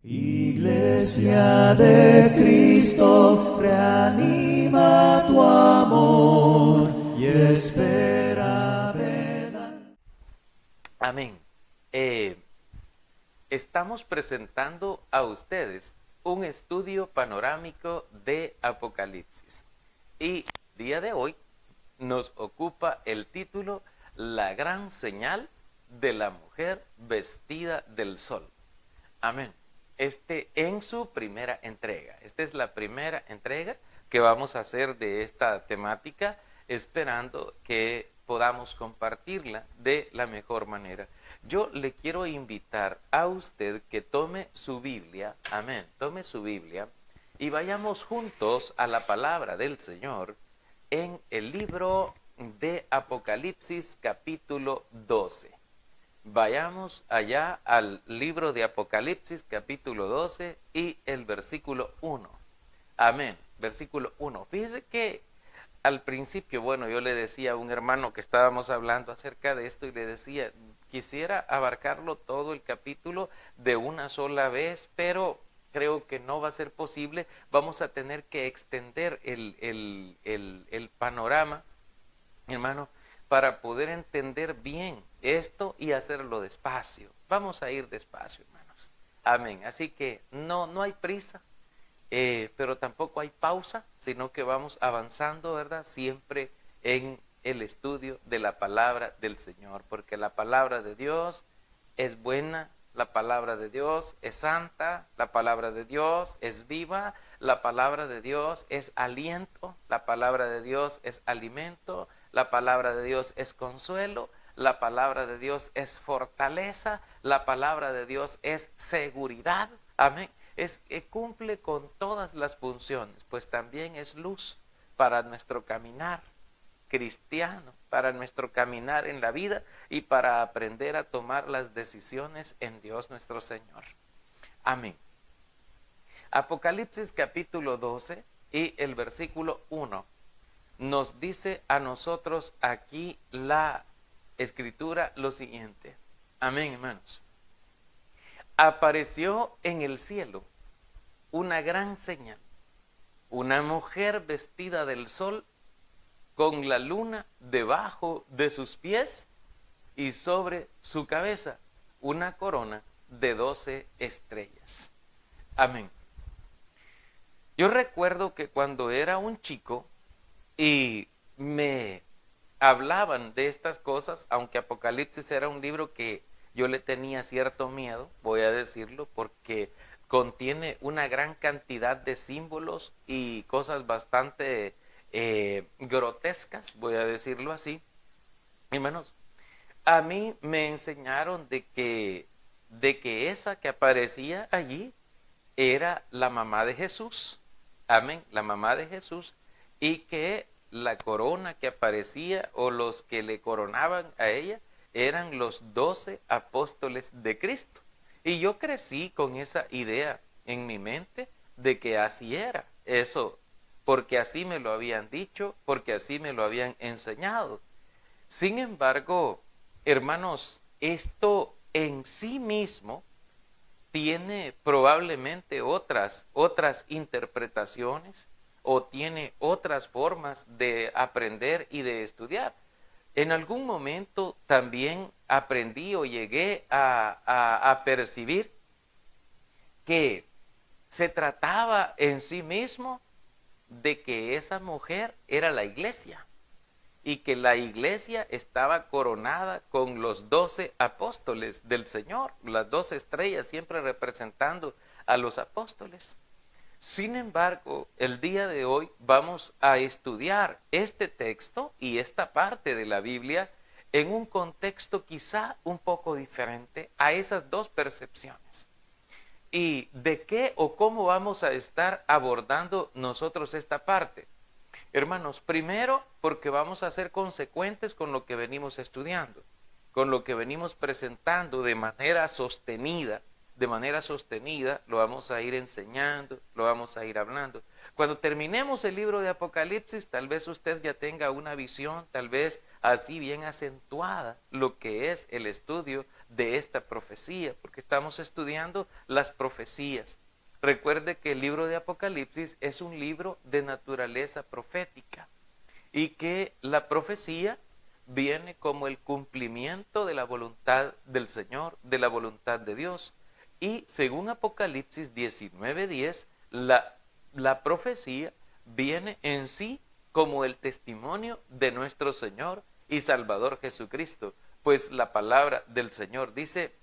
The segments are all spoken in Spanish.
Iglesia de Cristo, reanima tu amor y espera verdad. Amén. Estamos presentando a ustedes un estudio panorámico de Apocalipsis. Y el día de hoy nos ocupa el título La gran señal de la mujer vestida del sol. Amén. En su primera entrega. Esta es la primera entrega que vamos a hacer de esta temática, esperando que podamos compartirla de la mejor manera. Yo le quiero invitar a usted que tome su Biblia, amén, tome su Biblia y vayamos juntos a la palabra del Señor en el libro de Apocalipsis capítulo 12. Vayamos allá al libro de Apocalipsis capítulo 12 y el versículo 1. Amén, versículo 1. Fíjese que al principio, bueno, yo le decía a un hermano que estábamos hablando acerca de esto y le decía, quisiera abarcarlo todo el capítulo de una sola vez, pero creo que no va a ser posible. Vamos a tener que extender el panorama, hermano, para poder entender bien esto y hacerlo despacio. Vamos a ir despacio, hermanos. Amén. Así que no hay prisa, pero tampoco hay pausa, sino que vamos avanzando, ¿verdad? Siempre en el estudio de la palabra del Señor, porque la palabra de Dios es buena, la palabra de Dios es santa, la palabra de Dios es viva, la palabra de Dios es aliento, la palabra de Dios es alimento, la palabra de Dios es consuelo, la palabra de Dios es fortaleza, la palabra de Dios es seguridad. Amén. Cumple con todas las funciones, pues también es luz para nuestro caminar cristiano, para nuestro caminar en la vida y para aprender a tomar las decisiones en Dios nuestro Señor. Amén. Apocalipsis capítulo 12 y el versículo 1 nos dice a nosotros aquí la escritura lo siguiente. Amén, hermanos. Apareció en el cielo una gran señal, una mujer vestida del sol con la luna debajo de sus pies y sobre su cabeza una corona de 12 estrellas. Amén. Yo recuerdo que cuando era un chico y me hablaban de estas cosas, aunque Apocalipsis era un libro que yo le tenía cierto miedo, voy a decirlo, porque contiene una gran cantidad de símbolos y cosas bastante grotescas, voy a decirlo así. Hermanos, a mí me enseñaron de que esa que aparecía allí era la mamá de Jesús. Amén, la mamá de Jesús, y que la corona que aparecía o los que le coronaban a ella eran los 12 apóstoles de Cristo. Y yo crecí con esa idea en mi mente de que así era eso, porque así me lo habían dicho, porque así me lo habían enseñado. Sin embargo, hermanos, esto en sí mismo tiene probablemente otras interpretaciones o tiene otras formas de aprender y de estudiar. En algún momento también aprendí o llegué a percibir que se trataba en sí mismo de que esa mujer era la iglesia y que la iglesia estaba coronada con los 12 apóstoles del Señor, las 12 estrellas siempre representando a los apóstoles. Sin embargo, el día de hoy vamos a estudiar este texto y esta parte de la Biblia en un contexto quizá un poco diferente a esas dos percepciones. ¿Y de qué o cómo vamos a estar abordando nosotros esta parte? Hermanos, primero porque vamos a ser consecuentes con lo que venimos estudiando, con lo que venimos presentando de manera sostenida, lo vamos a ir enseñando, lo vamos a ir hablando. Cuando terminemos el libro de Apocalipsis, tal vez usted ya tenga una visión, tal vez así bien acentuada, lo que es el estudio de esta profecía, porque estamos estudiando las profecías. Recuerde que el libro de Apocalipsis es un libro de naturaleza profética y que la profecía viene como el cumplimiento de la voluntad del Señor, de la voluntad de Dios. Y según Apocalipsis 19:10, la profecía viene en sí como el testimonio de nuestro Señor y Salvador Jesucristo. Pues la palabra del Señor dice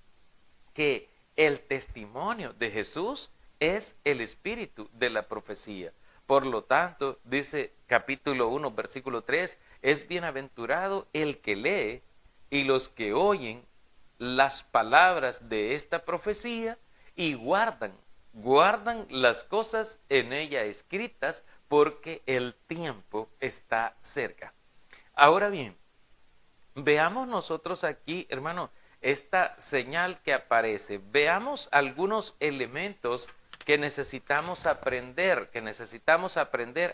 que el testimonio de Jesús es el espíritu de la profecía. Por lo tanto, dice capítulo 1, versículo 3, es bienaventurado el que lee y los que oyen las palabras de esta profecía y guardan las cosas en ella escritas, porque el tiempo está cerca. Ahora bien, veamos nosotros aquí, hermano, esta señal que aparece. Veamos algunos elementos que necesitamos aprender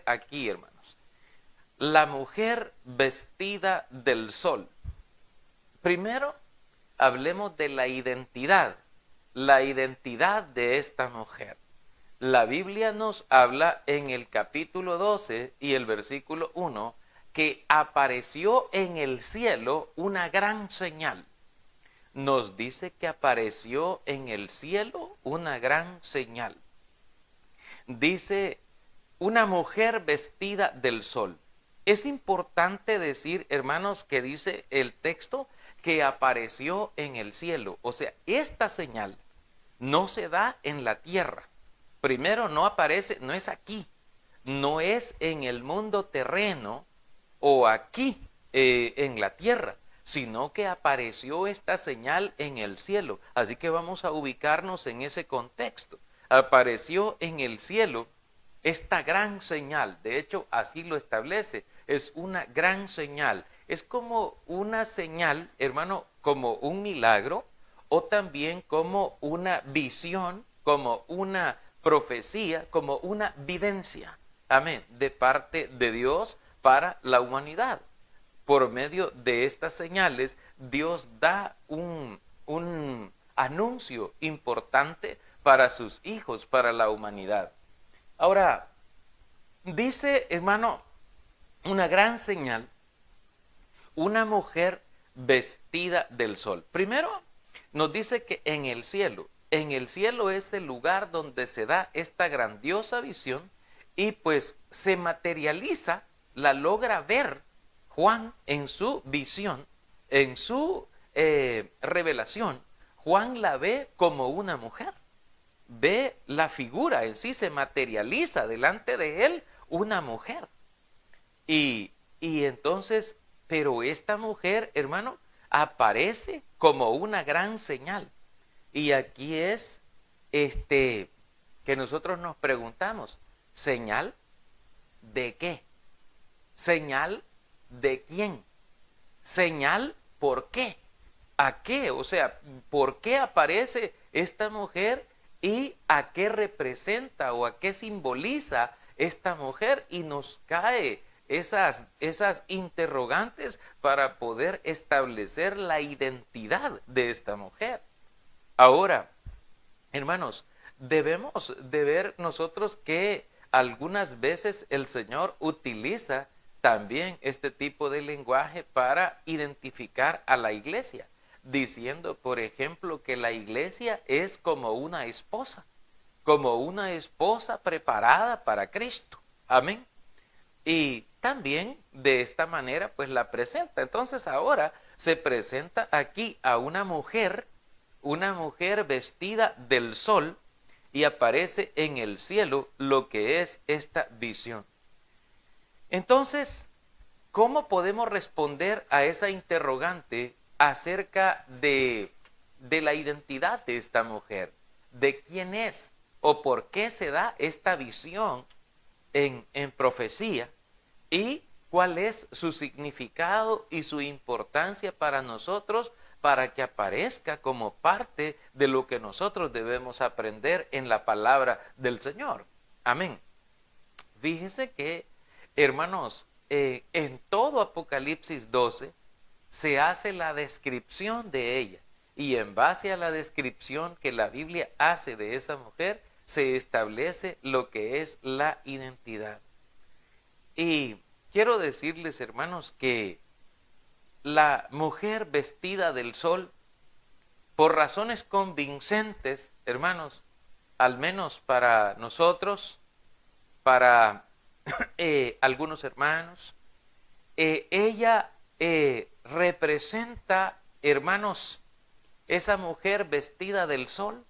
aquí, hermanos. La mujer vestida del sol. Primero, hablemos de la identidad de esta mujer. La Biblia nos habla en el capítulo 12 y el versículo 1 que apareció en el cielo una gran señal. Nos dice que apareció en el cielo una gran señal. Dice, una mujer vestida del sol. Es importante decir, hermanos, que dice el texto que apareció en el cielo. O sea, esta señal no se da en la tierra. Primero, no aparece, no es aquí, no es en el mundo terreno o aquí en la tierra, sino que apareció esta señal en el cielo. Así que vamos a ubicarnos en ese contexto. Apareció en el cielo esta gran señal. De hecho, así lo establece. Es una gran señal. Es como una señal, hermano, como un milagro, o también como una visión, como una profecía, como una videncia. Amén. De parte de Dios para la humanidad. Por medio de estas señales, Dios da un anuncio importante para sus hijos, para la humanidad. Ahora, dice, hermano, una gran señal, una mujer vestida del sol. Primero, nos dice que en el cielo es el lugar donde se da esta grandiosa visión y pues se materializa, la logra ver Juan en su visión, en su revelación. Juan la ve como una mujer. Ve la figura en sí, se materializa delante de él una mujer. Y entonces, pero esta mujer, hermano, aparece como una gran señal. Y aquí es que nosotros nos preguntamos, ¿señal de qué? ¿Señal de quién? ¿Señal por qué? ¿A qué? O sea, ¿por qué aparece esta mujer y a qué representa o a qué simboliza esta mujer? Y nos cae esas interrogantes para poder establecer la identidad de esta mujer. Ahora, hermanos, debemos de ver nosotros que algunas veces el Señor utiliza también este tipo de lenguaje para identificar a la iglesia, diciendo, por ejemplo, que la iglesia es como una esposa preparada para Cristo. Amén. Y también de esta manera pues la presenta. Entonces ahora se presenta aquí a una mujer vestida del sol, y aparece en el cielo lo que es esta visión. Entonces, ¿cómo podemos responder a esa interrogante acerca de la identidad de esta mujer? ¿De quién es? ¿O por qué se da esta visión en profecía? ¿Y cuál es su significado y su importancia para nosotros, para que aparezca como parte de lo que nosotros debemos aprender en la palabra del Señor? Amén. Fíjense que, hermanos, en todo Apocalipsis 12 se hace la descripción de ella. y en base a la descripción que la Biblia hace de esa mujer, se establece lo que es la identidad. Y quiero decirles, hermanos, que la mujer vestida del sol, por razones convincentes, hermanos, al menos para nosotros, para algunos hermanos, ella representa, hermanos, esa mujer vestida del sol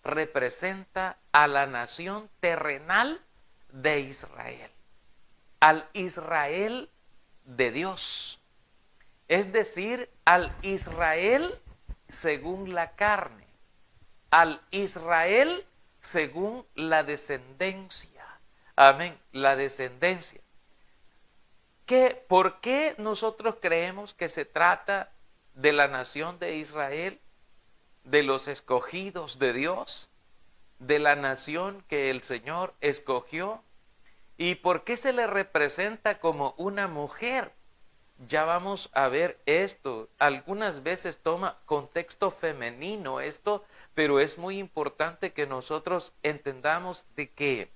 representa a la nación terrenal de Israel, al Israel de Dios, es decir, al Israel según la carne, al Israel según la descendencia. Amén, la descendencia. ¿Por qué nosotros creemos que se trata de la nación de Israel, de los escogidos de Dios, de la nación que el Señor escogió? ¿Y por qué se le representa como una mujer? Ya vamos a ver esto. Algunas veces toma contexto femenino esto, pero es muy importante que nosotros entendamos de que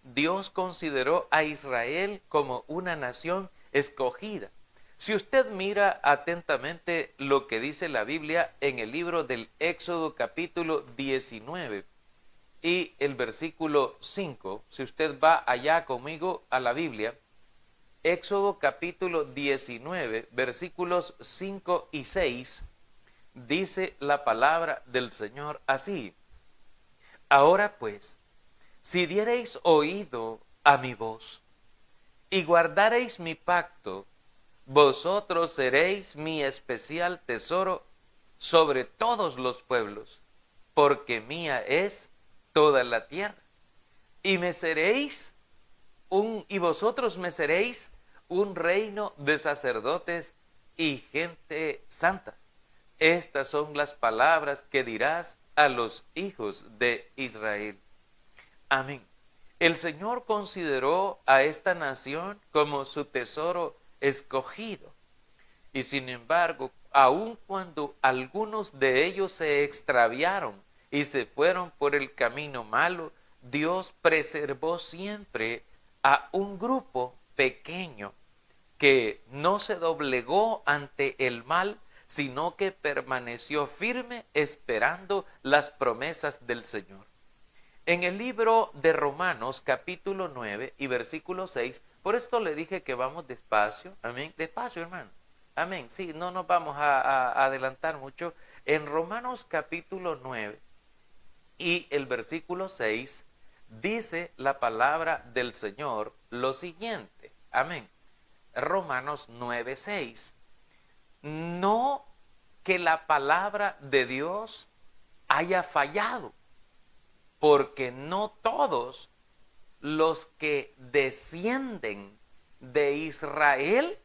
Dios consideró a Israel como una nación escogida. Si usted mira atentamente lo que dice la Biblia en el libro del Éxodo capítulo 19 y el versículo 5, si usted va allá conmigo a la Biblia, Éxodo capítulo 19, versículos 5 y 6, dice la palabra del Señor así: ahora pues, si diereis oído a mi voz y guardareis mi pacto, vosotros seréis mi especial tesoro sobre todos los pueblos, porque mía es toda la tierra. Y vosotros me seréis un reino de sacerdotes y gente santa. Estas son las palabras que dirás a los hijos de Israel. Amén. El Señor consideró a esta nación como su tesoro escogido. Y sin embargo, aun cuando algunos de ellos se extraviaron y se fueron por el camino malo, Dios preservó siempre a un grupo pequeño que no se doblegó ante el mal, sino que permaneció firme esperando las promesas del Señor. En el libro de Romanos, capítulo 9 y versículo 6, por esto le dije que vamos despacio, amén, despacio, hermano, amén, sí, no nos vamos a adelantar mucho. En Romanos capítulo 9 y el versículo 6, dice la palabra del Señor lo siguiente, amén. Romanos 9, 6, no que la palabra de Dios haya fallado, porque no todos los que descienden de Israel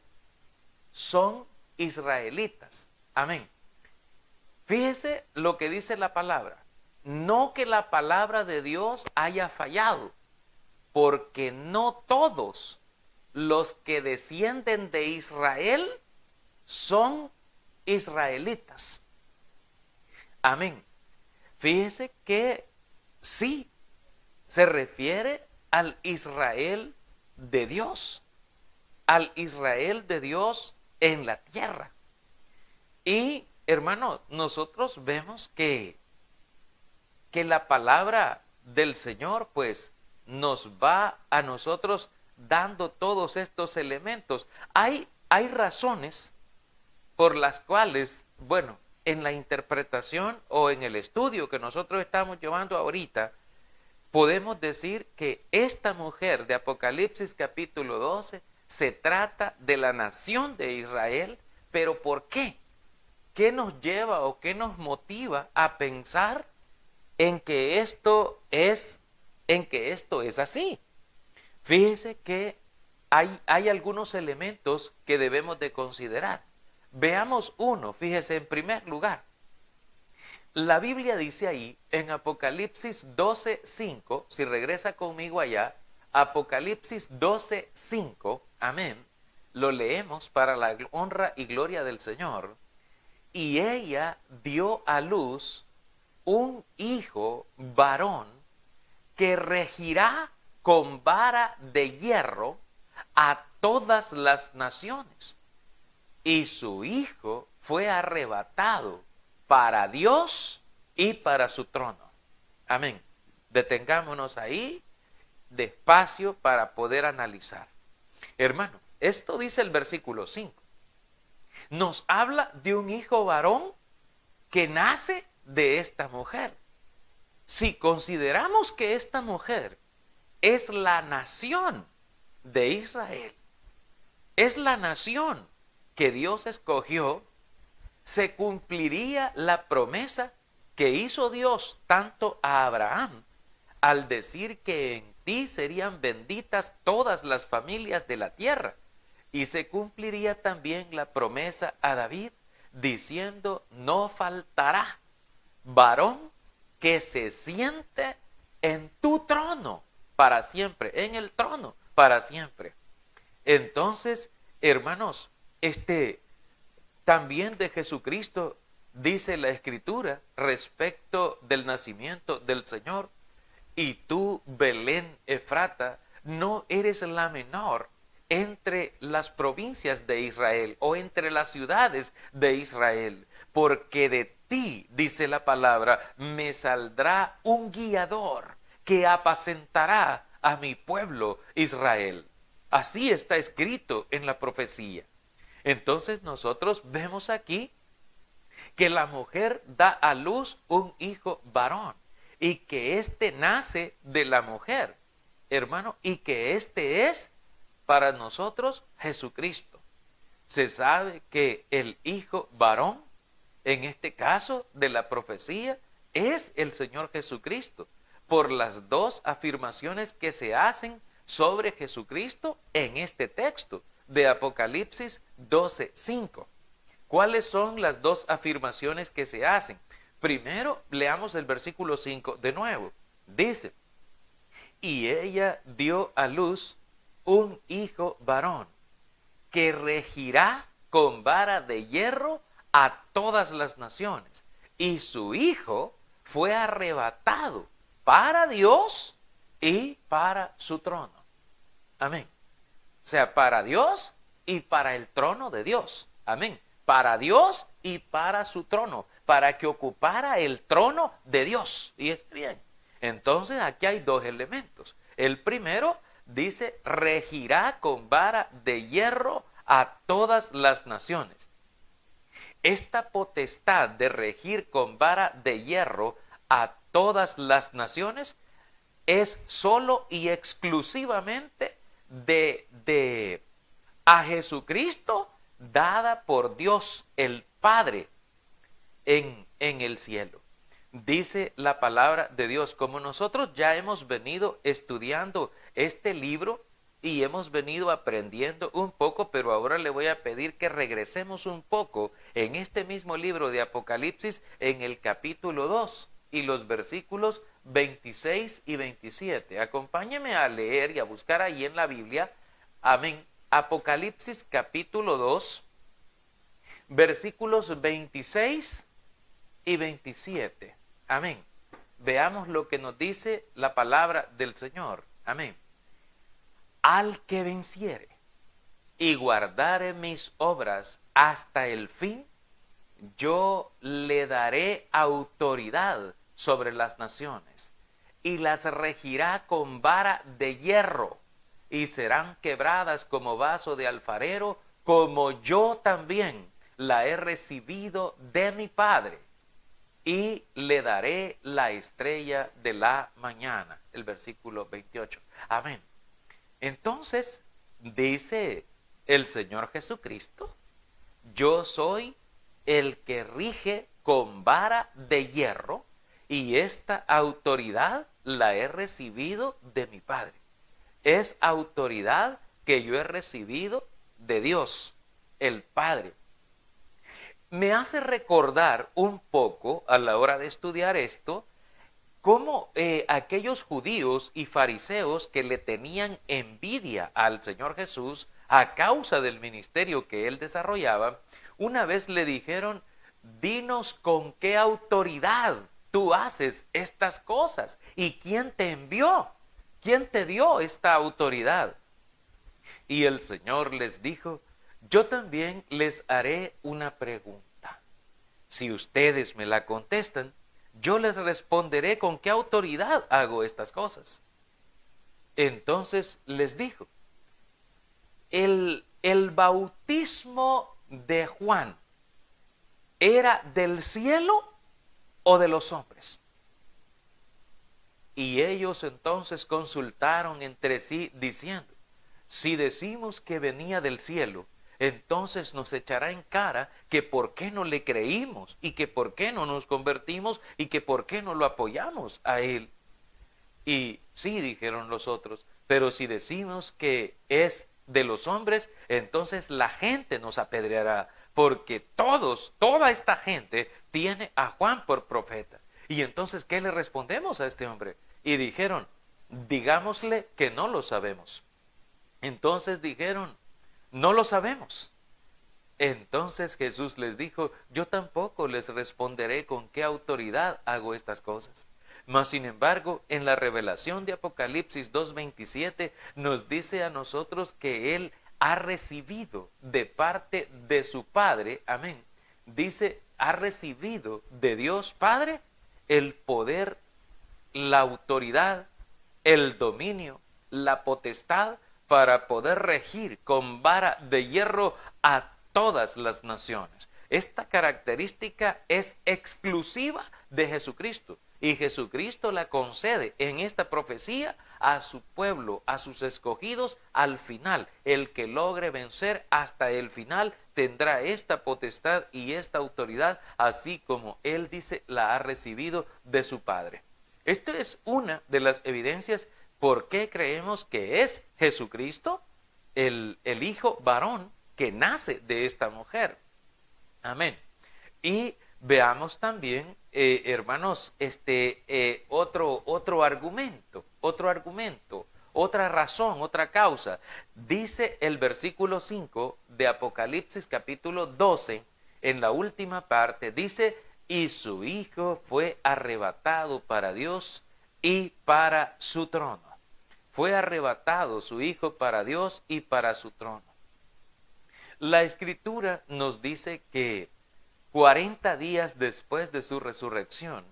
son israelitas. Amén. Fíjese lo que dice la palabra. No que la palabra de Dios haya fallado, porque no todos los que descienden de Israel son israelitas. Amén. Fíjese que sí, se refiere al Israel de Dios, al Israel de Dios en la tierra. Y, hermanos, nosotros vemos que la palabra del Señor, pues, nos va a nosotros dando todos estos elementos. Hay razones por las cuales, bueno, en la interpretación o en el estudio que nosotros estamos llevando ahorita, podemos decir que esta mujer de Apocalipsis capítulo 12 se trata de la nación de Israel, pero ¿por qué? ¿Qué nos lleva o qué nos motiva a pensar en que esto es así? Fíjese que hay algunos elementos que debemos de considerar. Veamos uno, fíjese en primer lugar. La Biblia dice ahí en Apocalipsis 12:5, si regresa conmigo allá, Apocalipsis 12:5, amén, lo leemos para la honra y gloria del Señor. y ella dio a luz un hijo varón que regirá con vara de hierro a todas las naciones. Y su hijo fue arrebatado para Dios y para su trono. Amén. Detengámonos ahí despacio para poder analizar. Hermano, esto dice el versículo 5. Nos habla de un hijo varón que nace de esta mujer. Si consideramos que esta mujer es la nación de Israel, es la nación que Dios escogió, se cumpliría la promesa que hizo Dios tanto a Abraham al decir que en ti serían benditas todas las familias de la tierra. Y se cumpliría también la promesa a David diciendo: no faltará varón que se siente en tu trono para siempre, en el trono para siempre. Entonces, hermanos, también de Jesucristo dice la Escritura respecto del nacimiento del Señor: y tú, Belén Efrata, no eres la menor entre las provincias de Israel o entre las ciudades de Israel, porque de ti, dice la palabra, me saldrá un guiador que apacentará a mi pueblo Israel. Así está escrito en la profecía. Entonces nosotros vemos aquí que la mujer da a luz un hijo varón y que éste nace de la mujer, hermano, y que éste es para nosotros Jesucristo. Se sabe que el hijo varón, en este caso de la profecía, es el Señor Jesucristo, por las dos afirmaciones que se hacen sobre Jesucristo en este texto de Apocalipsis 12:5. ¿Cuáles son las dos afirmaciones que se hacen? Primero, leamos el versículo 5 de nuevo. Dice: y ella dio a luz un hijo varón que regirá con vara de hierro a todas las naciones. Y su hijo fue arrebatado para Dios y para su trono. Amén. O sea, para Dios y para el trono de Dios. Amén. Para Dios y para su trono, para que ocupara el trono de Dios. Y es bien. Entonces aquí hay dos elementos. El primero dice: regirá con vara de hierro a todas las naciones. Esta potestad de regir con vara de hierro a todas las naciones es solo y exclusivamente a Jesucristo, dada por Dios el Padre en el cielo. Dice la palabra de Dios, como nosotros ya hemos venido estudiando este libro y hemos venido aprendiendo un poco, pero ahora le voy a pedir que regresemos un poco en este mismo libro de Apocalipsis, en el capítulo 2 y los versículos 26 y 27. Acompáñeme a leer y a buscar ahí en la Biblia. Amén. Apocalipsis capítulo 2, versículos 26 y 27. Amén. Veamos lo que nos dice la palabra del Señor. Amén. Al que venciere y guardare mis obras hasta el fin, yo le daré autoridad sobre las naciones y las regirá con vara de hierro, y serán quebradas como vaso de alfarero, como yo también la he recibido de mi Padre, y le daré la estrella de la mañana. El versículo 28. Amén. Entonces, dice el Señor Jesucristo: yo soy el que rige con vara de hierro, y esta autoridad la he recibido de mi Padre. Es autoridad que yo he recibido de Dios, el Padre. Me hace recordar un poco, a la hora de estudiar esto, cómo aquellos judíos y fariseos que le tenían envidia al Señor Jesús a causa del ministerio que él desarrollaba, una vez le dijeron: dinos con qué autoridad tú haces estas cosas y quién te envió, quién te dio esta autoridad. Y el Señor les dijo, yo también les haré una pregunta. Si ustedes me la contestan, yo les responderé con qué autoridad hago estas cosas. Entonces les dijo, el bautismo de Juan, ¿era del cielo o de los hombres? Y ellos entonces consultaron entre sí diciendo, si decimos que venía del cielo, entonces nos echará en cara que por qué no le creímos y que por qué no nos convertimos y que por qué no lo apoyamos a él. Y sí, dijeron los otros, pero si decimos que es de los hombres, entonces la gente nos apedreará, porque toda esta gente tiene a Juan por profeta. Y entonces, ¿qué le respondemos a este hombre? Y dijeron, digámosle que no lo sabemos. Entonces dijeron, no lo sabemos. Entonces Jesús les dijo, yo tampoco les responderé con qué autoridad hago estas cosas. Mas sin embargo, en la revelación de Apocalipsis 2:27 nos dice a nosotros que Él ha recibido de parte de su Padre, amén, dice, ha recibido de Dios Padre el poder, la autoridad, el dominio, la potestad para poder regir con vara de hierro a todas las naciones. Esta característica es exclusiva de Jesucristo y Jesucristo la concede en esta profecía a su pueblo, a sus escogidos al final. El que logre vencer hasta el final tendrá esta potestad y esta autoridad, así como Él dice la ha recibido de su Padre. Esto es una de las evidencias por qué creemos que es Jesucristo el Hijo varón que nace de esta mujer. Amén. Y veamos también, hermanos, otro argumento, otra razón, otra causa. Dice el versículo 5 de Apocalipsis capítulo 12, en la última parte, dice, y su Hijo fue arrebatado para Dios y para su trono. Fue arrebatado su Hijo para Dios y para su trono. La Escritura nos dice que 40 días después de su resurrección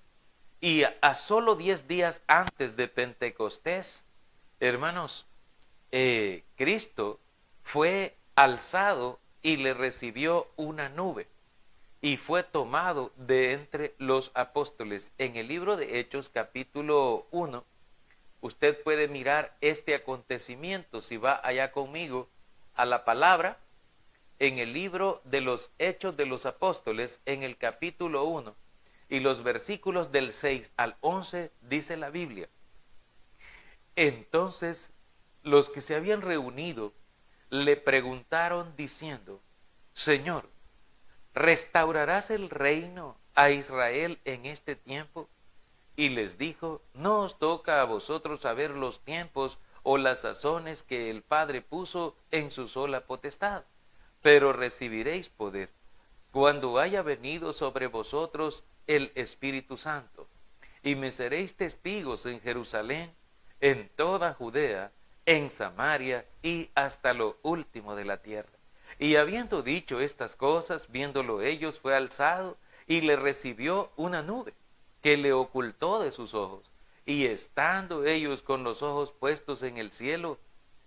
y a solo 10 días antes de Pentecostés, hermanos, Cristo fue alzado y le recibió una nube y fue tomado de entre los apóstoles. En el libro de Hechos capítulo 1, usted puede mirar este acontecimiento si va allá conmigo a la palabra. En el libro de los Hechos de los Apóstoles, en el capítulo 1, y los versículos del 6 al 11, dice la Biblia. Entonces, los que se habían reunido le preguntaron diciendo, Señor, ¿restaurarás el reino a Israel en este tiempo? Y les dijo, no os toca a vosotros saber los tiempos o las sazones que el Padre puso en su sola potestad. Pero recibiréis poder cuando haya venido sobre vosotros el Espíritu Santo, y me seréis testigos en Jerusalén, en toda Judea, en Samaria y hasta lo último de la tierra. Y habiendo dicho estas cosas, viéndolo ellos, fue alzado y le recibió una nube que le ocultó de sus ojos. Y estando ellos con los ojos puestos en el cielo,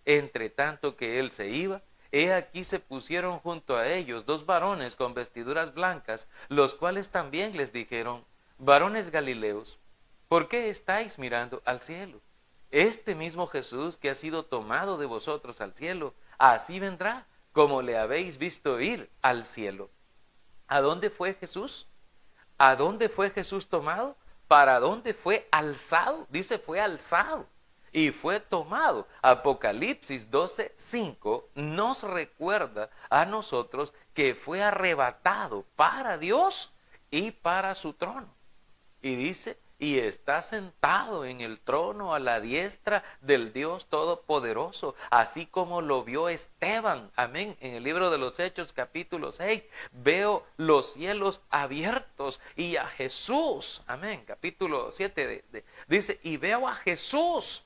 entre tanto que él se iba, he aquí se pusieron junto a ellos 2 varones con vestiduras blancas, los cuales también les dijeron, varones Galileos, ¿por qué estáis mirando al cielo? Este mismo Jesús que ha sido tomado de vosotros al cielo, así vendrá, como le habéis visto ir al cielo. ¿A dónde fue Jesús? ¿A dónde fue Jesús tomado? ¿Para dónde fue alzado? Dice, fue alzado y fue tomado. Apocalipsis 12:5 nos recuerda a nosotros que fue arrebatado para Dios y para su trono. Y dice, y está sentado en el trono a la diestra del Dios Todopoderoso, así como lo vio Esteban, amén, en el libro de los Hechos capítulo 6, veo los cielos abiertos y a Jesús, amén, capítulo 7 dice, y veo a Jesús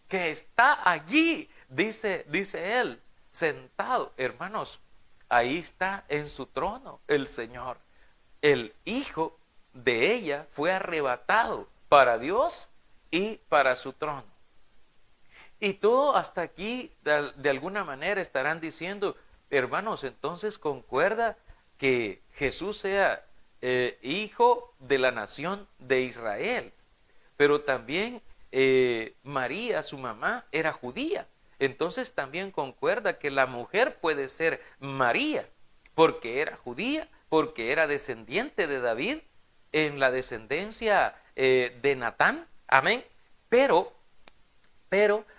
que está allí, dice él, sentado, hermanos, ahí está en su trono el Señor. El hijo de ella fue arrebatado para Dios y para su trono. Y todo hasta aquí, de alguna manera, estarán diciendo, hermanos, entonces concuerda que Jesús sea hijo de la nación de Israel. Pero también María, su mamá, era judía. Entonces también concuerda que la mujer puede ser María, porque era judía, porque era descendiente de David, en la descendencia de Natán, amén. Pero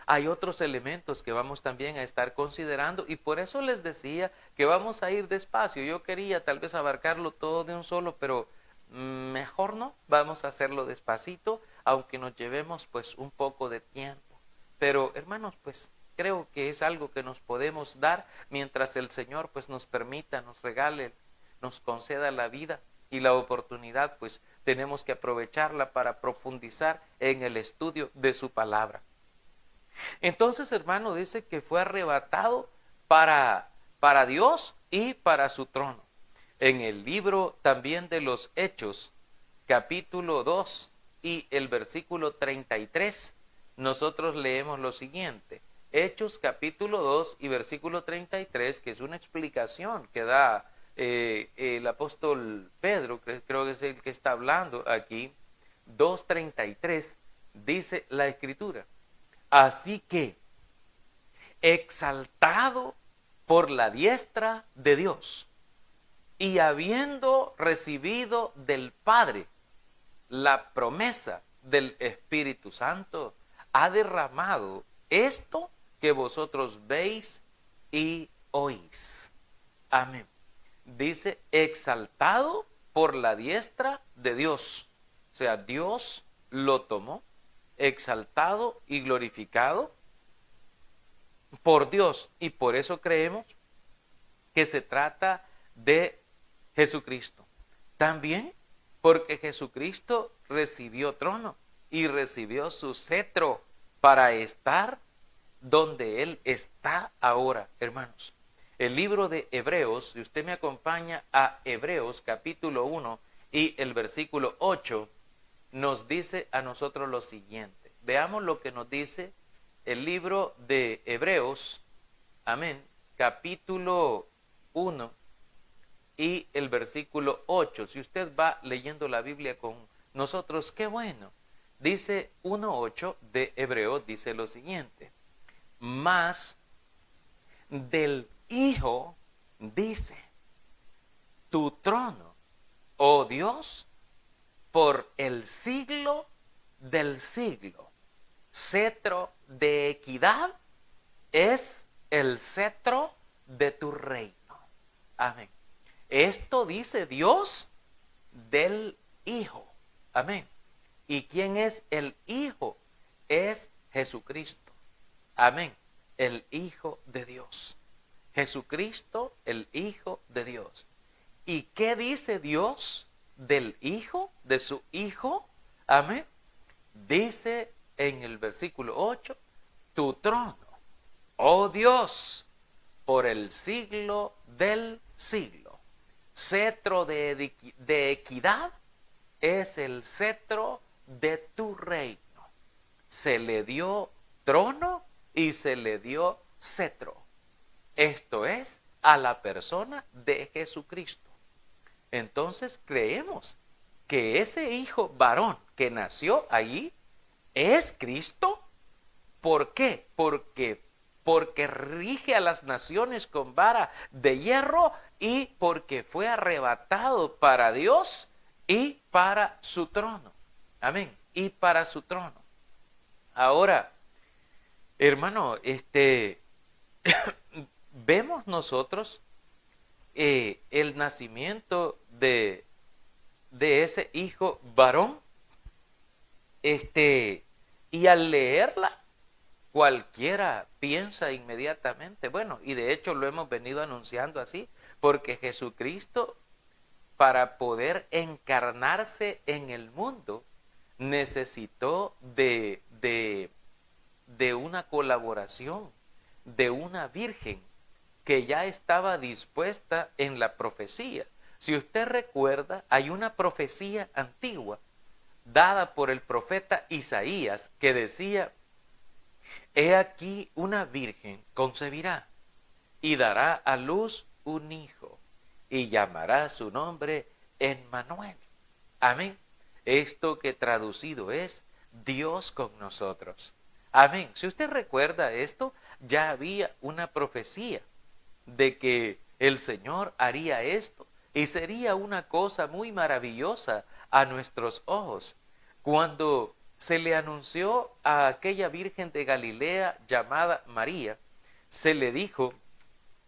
hay otros elementos que vamos también a estar considerando y por eso les decía que vamos a ir despacio. Yo quería tal vez abarcarlo todo de un solo, pero mejor no, vamos a hacerlo despacito, aunque nos llevemos pues un poco de tiempo. Pero hermanos, pues creo que es algo que nos podemos dar mientras el Señor pues nos permita, nos regale, nos conceda la vida y la oportunidad, pues tenemos que aprovecharla para profundizar en el estudio de su palabra. Entonces, hermano, dice que fue arrebatado para Dios y para su trono. En el libro también de los Hechos, capítulo 2 y el versículo 33, nosotros leemos lo siguiente. Hechos capítulo 2 y versículo 33, que es una explicación que da el apóstol Pedro, creo que es el que está hablando aquí, 2:33, dice la Escritura. Así que, exaltado por la diestra de Dios y habiendo recibido del Padre la promesa del Espíritu Santo, ha derramado esto que vosotros veis y oís. Amén. Dice, exaltado por la diestra de Dios. O sea, Dios lo tomó, exaltado y glorificado por Dios. Y por eso creemos que se trata de Jesucristo. También porque Jesucristo recibió trono y recibió su cetro para estar donde Él está ahora, hermanos. El libro de Hebreos, si usted me acompaña a Hebreos capítulo 1 y el versículo 8, nos dice a nosotros lo siguiente. Veamos lo que nos dice el libro de Hebreos, amén, capítulo 1 y el versículo 8. Si usted va leyendo la Biblia con nosotros, qué bueno. Dice 1:8 de Hebreos, dice lo siguiente. Mas del Hijo dice, tu trono, oh Dios, por el siglo del siglo. Cetro de equidad es el cetro de tu reino. Amén. Esto dice Dios del Hijo. Amén. ¿Y quién es el Hijo? Es Jesucristo. Amén. El Hijo de Dios. Jesucristo, el Hijo de Dios. ¿Y qué dice Dios del Hijo, de su Hijo? Amén. Dice en el versículo 8, tu trono, oh Dios, por el siglo del siglo. Cetro de equidad es el cetro de tu reino. Se le dio trono y se le dio cetro. Esto es a la persona de Jesucristo. Entonces creemos que ese hijo varón que nació allí es Cristo. ¿Por qué? Porque rige a las naciones con vara de hierro y porque fue arrebatado para Dios y para su trono. Amén. Y para su trono. Ahora, hermano, vemos nosotros el nacimiento de ese hijo varón y al leerla, cualquiera piensa inmediatamente, bueno, y de hecho lo hemos venido anunciando así, porque Jesucristo, para poder encarnarse en el mundo, necesitó de una colaboración, de una virgen que ya estaba dispuesta en la profecía. Si usted recuerda, hay una profecía antigua dada por el profeta Isaías que decía: he aquí una virgen concebirá y dará a luz un hijo y llamará su nombre Emmanuel. Amén. Esto que traducido es Dios con nosotros. Amén. Si usted recuerda esto, ya había una profecía de que el Señor haría esto y sería una cosa muy maravillosa a nuestros ojos. Cuando se le anunció a aquella virgen de Galilea llamada María, se le dijo,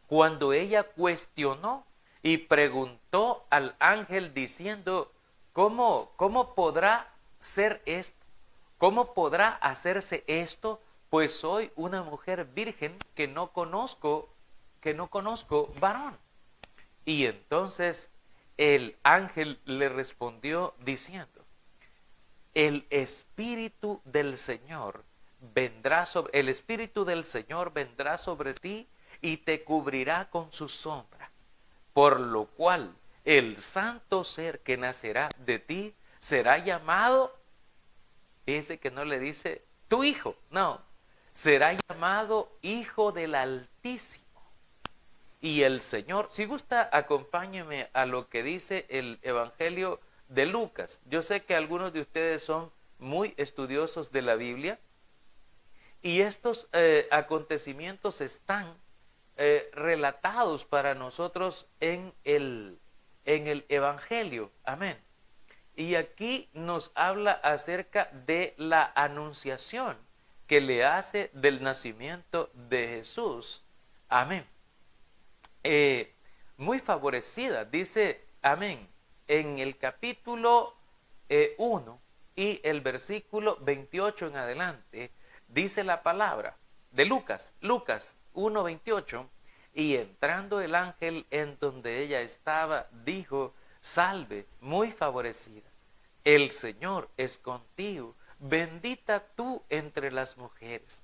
cuando ella cuestionó y preguntó al ángel diciendo, ¿cómo podrá ser esto? ¿Cómo podrá hacerse esto? Pues soy una mujer virgen que no conozco varón. Y entonces el ángel le respondió diciendo, el Espíritu del Señor vendrá sobre ti y te cubrirá con su sombra, por lo cual el santo ser que nacerá de ti será llamado, fíjese que no le dice tu hijo, no, será llamado Hijo del Altísimo. Y el Señor, si gusta, acompáñeme a lo que dice el Evangelio de Lucas. Yo sé que algunos de ustedes son muy estudiosos de la Biblia y estos acontecimientos están relatados para nosotros en el Evangelio. Amén. Y aquí nos habla acerca de la anunciación que le hace del nacimiento de Jesús. Amén. Muy favorecida, dice, amén, en el capítulo 1 y el versículo 28 en adelante, dice la palabra de Lucas 1:28, y entrando el ángel en donde ella estaba, dijo, salve, muy favorecida, el Señor es contigo, bendita tú entre las mujeres.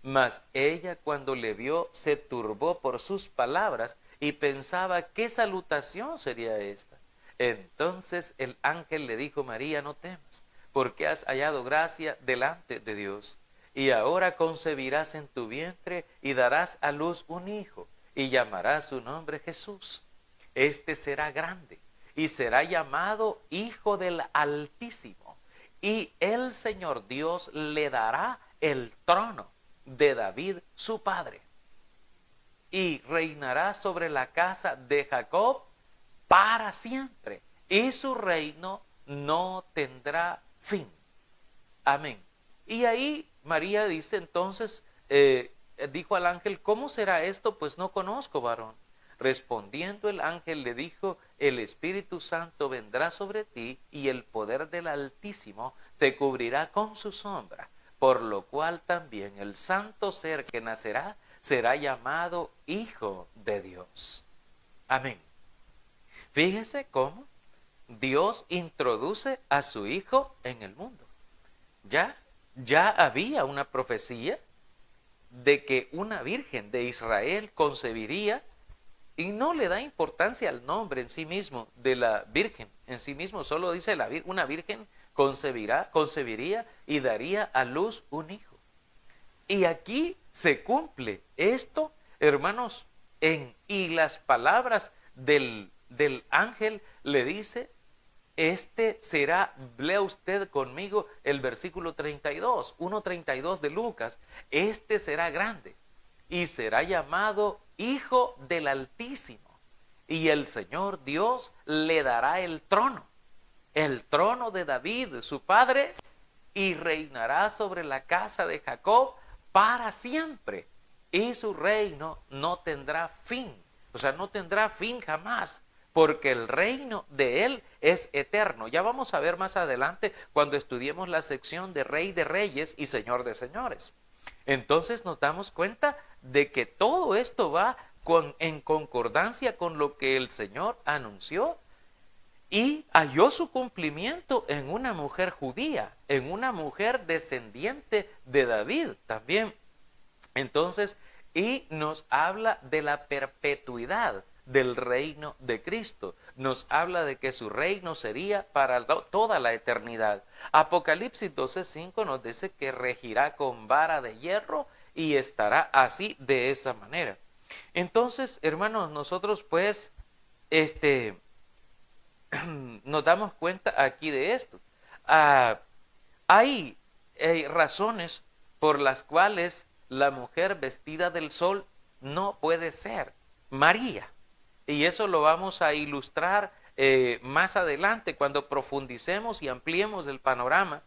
Mas ella, cuando le vio, se turbó por sus palabras y pensaba, ¿qué salutación sería esta? Entonces el ángel le dijo, María, no temas, porque has hallado gracia delante de Dios. Y ahora concebirás en tu vientre y darás a luz un hijo, y llamarás su nombre Jesús. Este será grande y será llamado Hijo del Altísimo. Y el Señor Dios le dará el trono de David su padre, y reinará sobre la casa de Jacob para siempre, y su reino no tendrá fin. Amén. Y ahí María dice entonces, dijo al ángel, ¿cómo será esto? Pues no conozco varón. Respondiendo el ángel le dijo, el Espíritu Santo vendrá sobre ti y el poder del Altísimo te cubrirá con su sombra. Por lo cual también el santo ser que nacerá será llamado Hijo de Dios. Amén. Fíjese cómo Dios introduce a su Hijo en el mundo. Ya había una profecía de que una virgen de Israel concebiría, y no le da importancia al nombre en sí mismo de la virgen, en sí mismo solo dice una virgen concebiría y daría a luz un hijo. Y aquí se cumple esto, hermanos, y las palabras del ángel le dice, lea usted conmigo el versículo 32, 1:32 de Lucas, este será grande y será llamado Hijo del Altísimo, y el Señor Dios le dará el trono de David, su padre, y reinará sobre la casa de Jacob para siempre, y su reino no tendrá fin, o sea, no tendrá fin jamás, porque el reino de Él es eterno. Ya vamos a ver más adelante cuando estudiemos la sección de Rey de Reyes y Señor de Señores. Entonces nos damos cuenta de que todo esto va en concordancia con lo que el Señor anunció y halló su cumplimiento en una mujer judía, en una mujer descendiente de David también. Entonces, y nos habla de la perpetuidad del reino de Cristo. Nos habla de que su reino sería para toda la eternidad. Apocalipsis 12:5 nos dice que regirá con vara de hierro y estará así de esa manera. Entonces, hermanos, nosotros pues, nos damos cuenta aquí de esto. Hay razones por las cuales la mujer vestida del sol no puede ser María. Y eso lo vamos a ilustrar más adelante cuando profundicemos y ampliemos el panorama.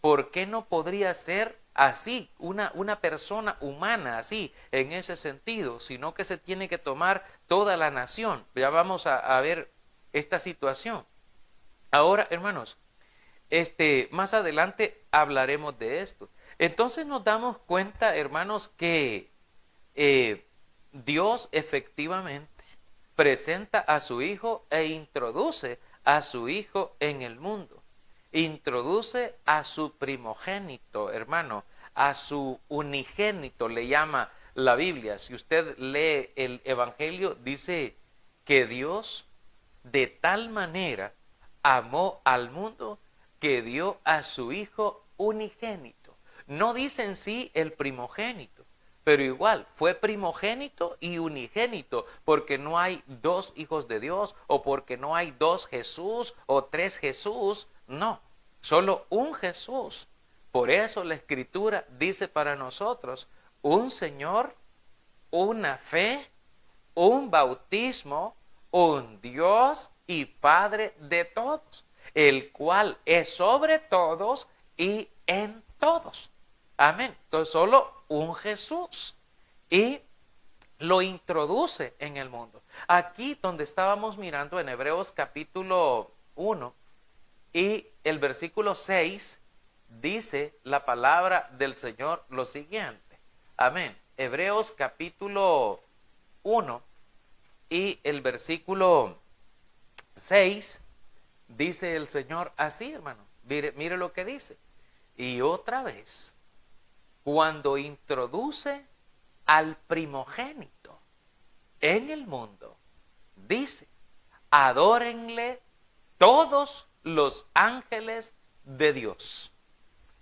¿Por qué no podría ser así, una persona humana así, en ese sentido? Sino que se tiene que tomar toda la nación. Ya vamos a ver esta situación. Ahora, hermanos, más adelante hablaremos de esto. Entonces nos damos cuenta, hermanos, que Dios efectivamente presenta a su Hijo e introduce a su Hijo en el mundo. Introduce a su primogénito, hermano, a su unigénito, le llama la Biblia. Si usted lee el Evangelio, dice que Dios de tal manera amó al mundo que dio a su Hijo unigénito. No dice en sí el primogénito, pero igual fue primogénito y unigénito, porque no hay dos hijos de Dios, o porque no hay dos Jesús o tres Jesús, no, solo un Jesús. Por eso la Escritura dice para nosotros un Señor, una fe, un bautismo, un Dios y Padre de todos, el cual es sobre todos y en todos. Amén. Entonces solo un Jesús y lo introduce en el mundo. Aquí donde estábamos mirando en Hebreos capítulo 1 y el versículo 6 dice la palabra del Señor lo siguiente. Amén. Hebreos capítulo 1 y el versículo 6 dice el Señor así, hermano. Mire lo que dice. Y otra vez, cuando introduce al primogénito en el mundo, dice, adórenle todos los ángeles de Dios.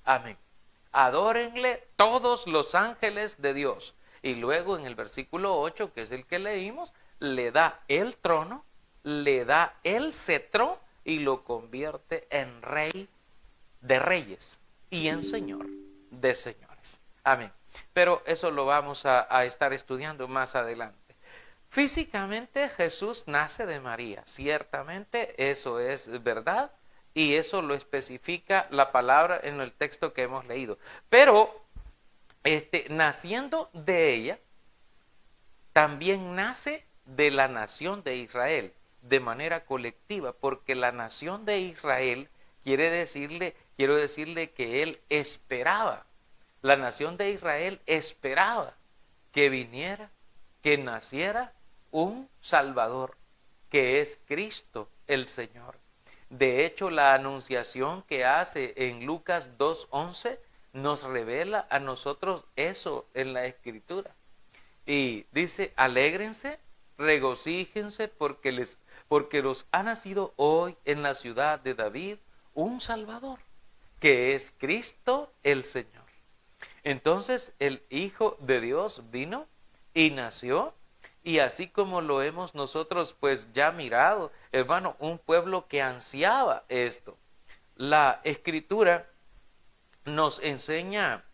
Amén. Adórenle todos los ángeles de Dios. Y luego en el versículo 8, que es el que leímos, le da el trono, le da el cetro y lo convierte en rey de reyes y en señor de señores. Amén. Pero eso lo vamos a estar estudiando más adelante. Físicamente Jesús nace de María, ciertamente eso es verdad y eso lo especifica la palabra en el texto que hemos leído. Pero naciendo de ella, también nace de la nación de Israel de manera colectiva, porque la nación de Israel quiero decirle que él esperaba, la nación de Israel esperaba que viniera, que naciera un Salvador, que es Cristo el Señor. De hecho, la anunciación que hace en Lucas 2:11 nos revela a nosotros eso en la Escritura. Y dice, alégrense, regocíjense porque los ha nacido hoy en la ciudad de David un Salvador, que es Cristo el Señor. Entonces el Hijo de Dios vino y nació, y así como lo hemos nosotros pues ya mirado, hermano, un pueblo que ansiaba esto. La Escritura nos enseña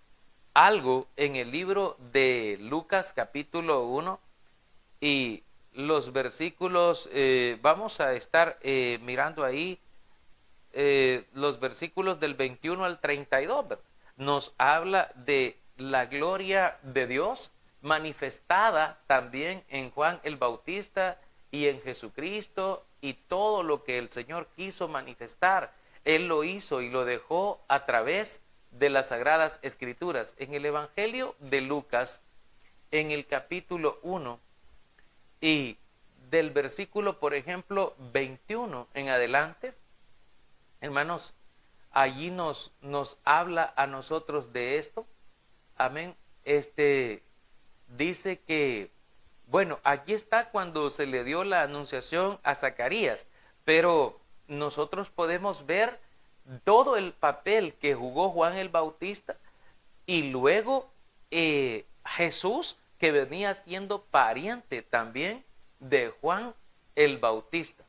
algo en el libro de Lucas capítulo 1 y los versículos, vamos a estar mirando ahí los versículos del 21 al 32, ¿verdad? Nos habla de la gloria de Dios manifestada también en Juan el Bautista y en Jesucristo y todo lo que el Señor quiso manifestar, Él lo hizo y lo dejó a través de las Sagradas Escrituras. En el Evangelio de Lucas, en el capítulo 1 y del versículo, por ejemplo, 21 en adelante, hermanos, allí nos habla a nosotros de esto. Amén. Dice que, bueno, aquí está cuando se le dio la anunciación a Zacarías, pero nosotros podemos ver todo el papel que jugó Juan el Bautista y luego Jesús, que venía siendo pariente también de Juan el Bautista.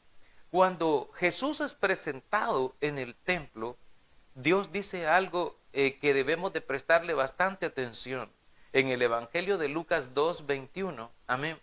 Cuando Jesús es presentado en el templo, Dios dice algo que debemos de prestarle bastante atención. En el Evangelio de Lucas 2:21, amén,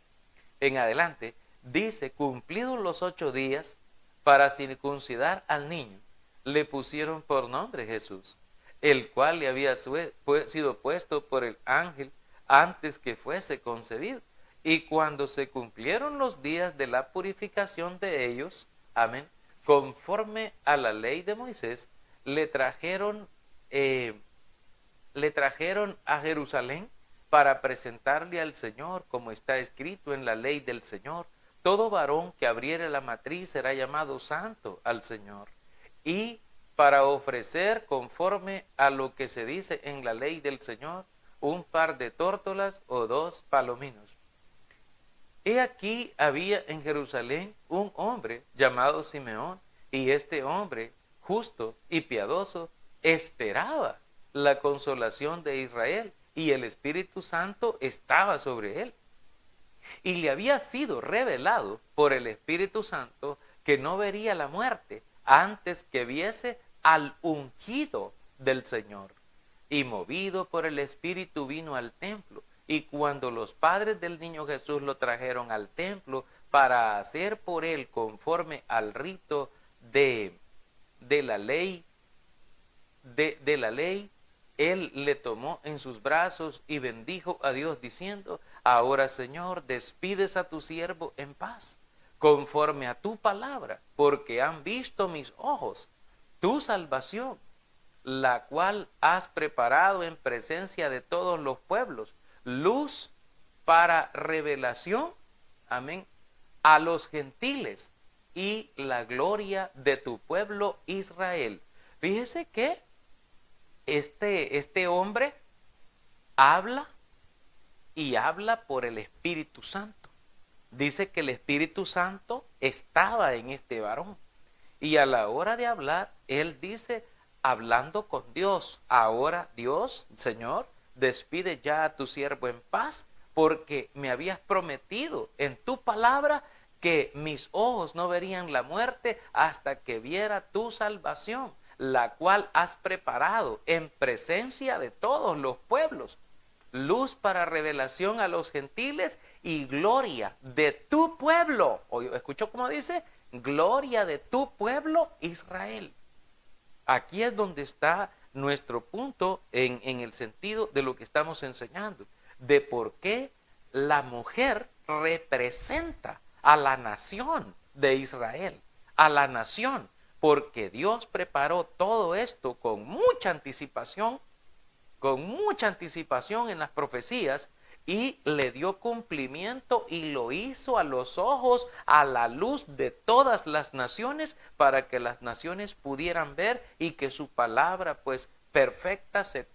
en adelante, dice: cumplidos los 8 días para circuncidar al niño, le pusieron por nombre Jesús, el cual le había sido puesto por el ángel antes que fuese concebido. Y cuando se cumplieron los días de la purificación de ellos, amén, conforme a la ley de Moisés, le trajeron a Jerusalén para presentarle al Señor, como está escrito en la ley del Señor: todo varón que abriere la matriz será llamado santo al Señor. Y para ofrecer, conforme a lo que se dice en la ley del Señor, un par de tórtolas o 2 palominos. He aquí había en Jerusalén un hombre llamado Simeón, y este hombre, justo y piadoso, esperaba la consolación de Israel, y el Espíritu Santo estaba sobre él. Y le había sido revelado por el Espíritu Santo que no vería la muerte antes que viese al ungido del Señor. Y movido por el Espíritu vino al templo. Y cuando los padres del niño Jesús lo trajeron al templo para hacer por él conforme al rito de la ley, él le tomó en sus brazos y bendijo a Dios diciendo: ahora, Señor, despides a tu siervo en paz, conforme a tu palabra, porque han visto mis ojos tu salvación, la cual has preparado en presencia de todos los pueblos, luz para revelación, amén, a los gentiles, y la gloria de tu pueblo Israel. Fíjese que este hombre habla y habla por el Espíritu Santo. Dice que el Espíritu Santo estaba en este varón. Y a la hora de hablar, él dice, hablando con Dios: ahora, Dios, Señor, despide ya a tu siervo en paz, porque me habías prometido en tu palabra que mis ojos no verían la muerte hasta que viera tu salvación, la cual has preparado en presencia de todos los pueblos, luz para revelación a los gentiles y gloria de tu pueblo. ¿Escuchó cómo dice? Gloria de tu pueblo Israel. Aquí es donde está nuestro punto en el sentido de lo que estamos enseñando, de por qué la mujer representa a la nación de Israel, a la nación, porque Dios preparó todo esto con mucha anticipación en las profecías, y le dio cumplimiento y lo hizo a los ojos, a la luz de todas las naciones, para que las naciones pudieran ver y que su palabra pues perfecta se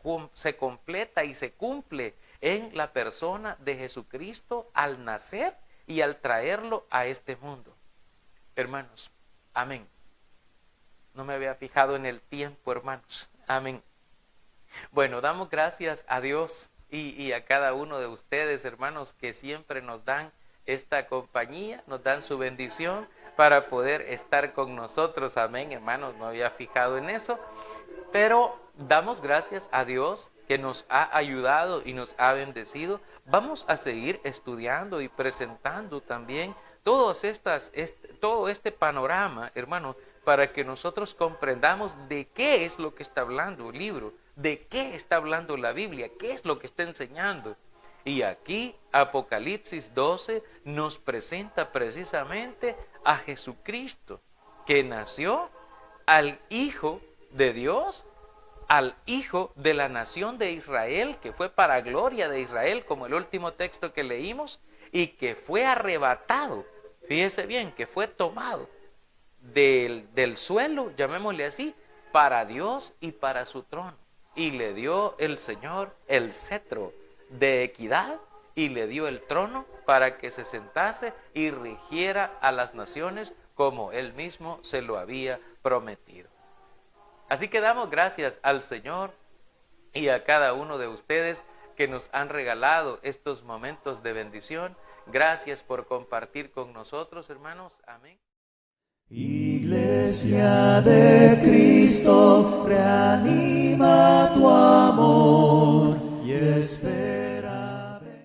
completa y se cumple en la persona de Jesucristo al nacer y al traerlo a este mundo. Hermanos, amén. No me había fijado en el tiempo, hermanos. Amén. Bueno, damos gracias a Dios y a cada uno de ustedes, hermanos, que siempre nos dan esta compañía, nos dan su bendición para poder estar con nosotros. Amén, hermanos, no había fijado en eso, pero damos gracias a Dios que nos ha ayudado y nos ha bendecido. Vamos a seguir estudiando y presentando también todo este panorama, hermanos, para que nosotros comprendamos de qué es lo que está hablando el libro, de qué está hablando la Biblia, qué es lo que está enseñando. Y aquí Apocalipsis 12 nos presenta precisamente a Jesucristo, que nació, al Hijo de Dios, al Hijo de la nación de Israel, que fue para gloria de Israel, como el último texto que leímos, y que fue arrebatado, fíjese bien, que fue tomado del suelo, llamémosle así, para Dios y para su trono. Y le dio el Señor el cetro de equidad y le dio el trono para que se sentase y rigiera a las naciones como Él mismo se lo había prometido. Así que damos gracias al Señor y a cada uno de ustedes que nos han regalado estos momentos de bendición. Gracias por compartir con nosotros, hermanos. Amén. Iglesia de Cristo, reanima.